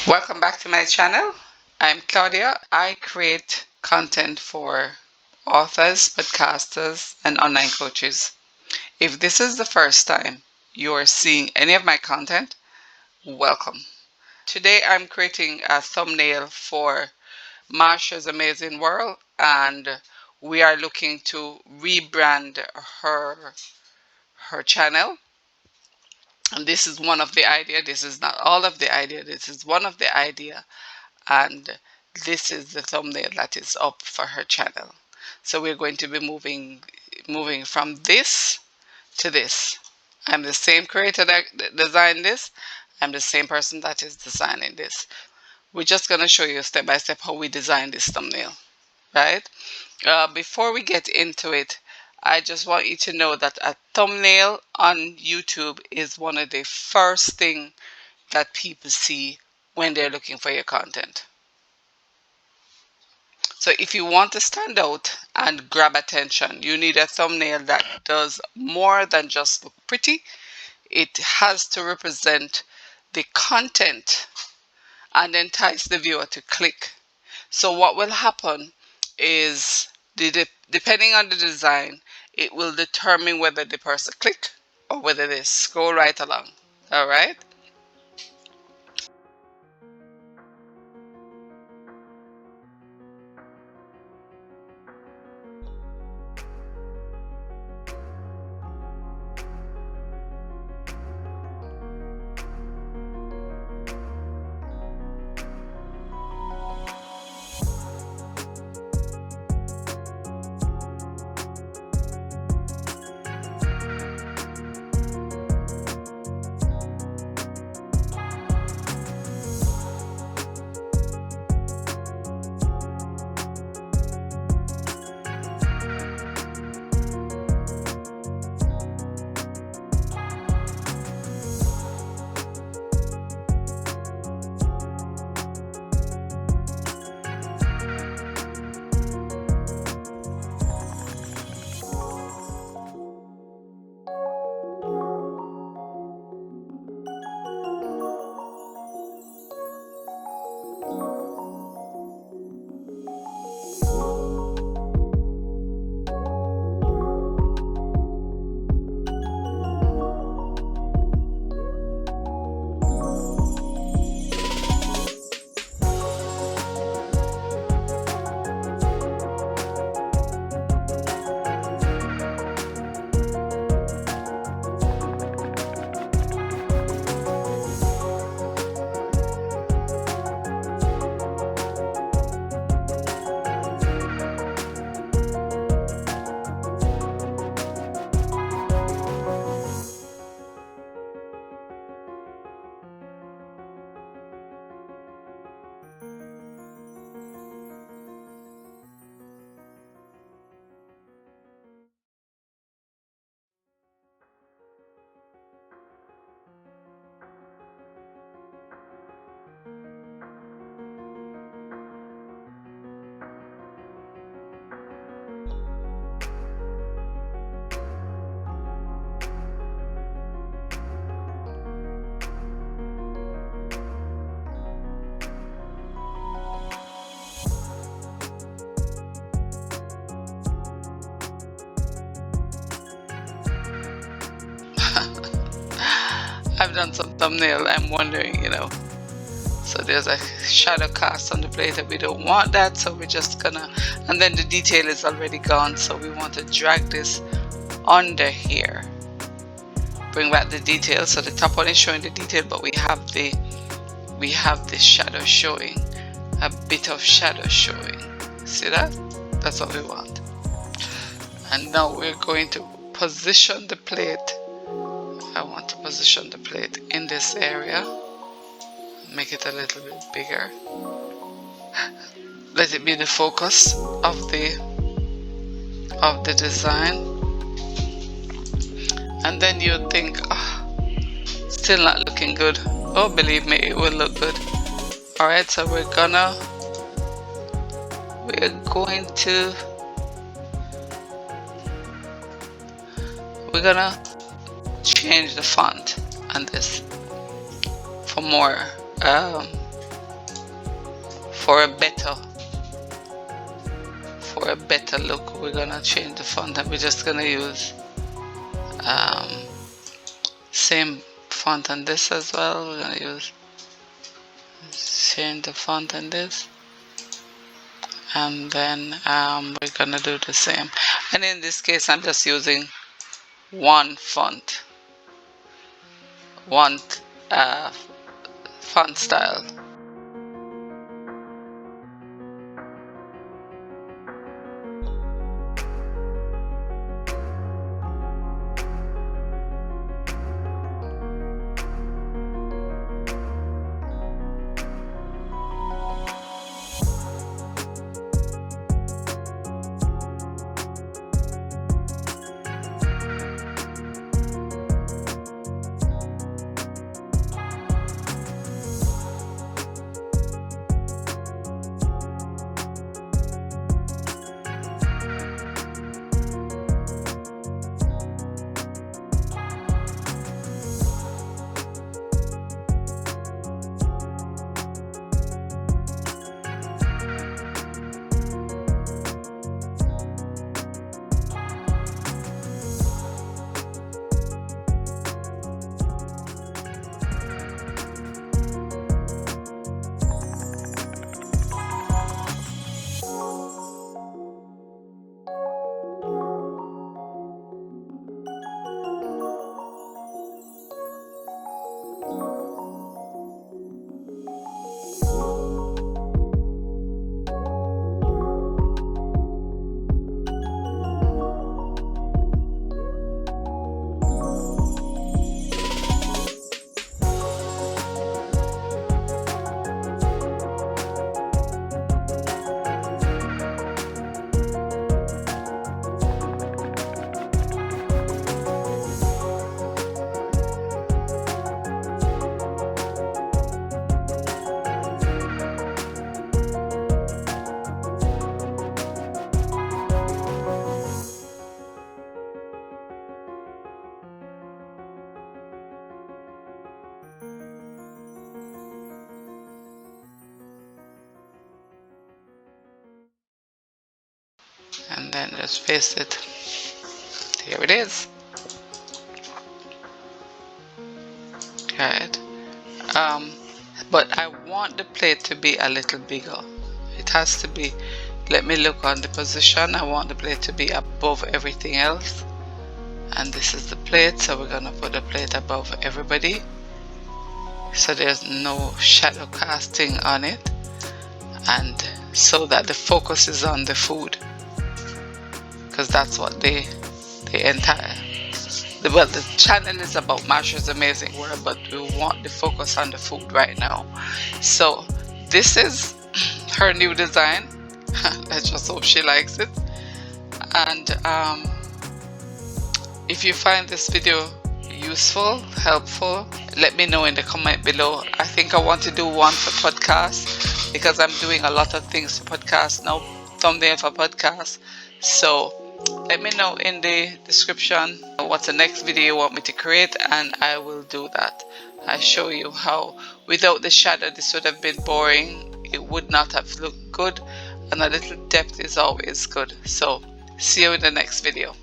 Welcome back to my channel. I'm Claudia. I create content for authors, podcasters, and online coaches. If this is the first time you're seeing any of my content, welcome. Today I'm creating a thumbnail for Marsha's Amazing World, and we are looking to rebrand her channel. And this is one of the idea. This is not all of the idea. This is one of the idea, and this is the thumbnail that is up for her channel. So we're going to be moving from this to this. I'm the same creator that designed this. I'm the same person that is designing this. We're just going to show you step by step how we design this thumbnail, right? Before we get into it, I just want you to know that a thumbnail on YouTube is one of the first thing that people see when they're looking for your content. So if you want to stand out and grab attention, you need a thumbnail that does more than just look pretty. It has to represent the content and entice the viewer to click. So what will happen is, depending on the design, it will determine whether the person click or whether they scroll right along. All right. I've done some thumbnail. I'm wondering. So there's a shadow cast on the plate and we don't want that. So we're just gonna, and then the detail is already gone. So we want to drag this under here. Bring back the detail. So the top one is showing the detail, but we have the shadow showing, a bit of shadow showing. See that? That's what we want. And now we're going to position the plate. I want to position the plate in this area. Make it a little bit bigger. Let it be the focus of the design. And then you think, oh, still not looking good. Oh, believe me, it will look good. Alright, so we're going to change the font on this for more for a better look, we're gonna change the font, and we're just gonna use same font on this as well. We're gonna use change the font on this, and then we're gonna do the same. And in this case, I'm just using one font, one font style. And then just paste it. Here it is. Right. But I want the plate to be a little bigger. It has to be, let me look on the position. I want the plate to be above everything else. And this is the plate, so we're gonna put the plate above everybody, so there's no shadow casting on it, and so that the focus is on the food, because that's what the channel is about. Masher's Amazing World, but we want the focus on the food right now. So this is her new design. Let's just hope she likes it. And if you find this video useful, helpful, let me know in the comment below. I think I want to do one for podcast, because I'm doing a lot of things for podcast now, thumbnail for podcast. So let me know in the description what's the next video you want me to create, and I will do that. I show you how without the shadow this would have been boring. It would not have looked good, and a little depth is always good. So see you in the next video.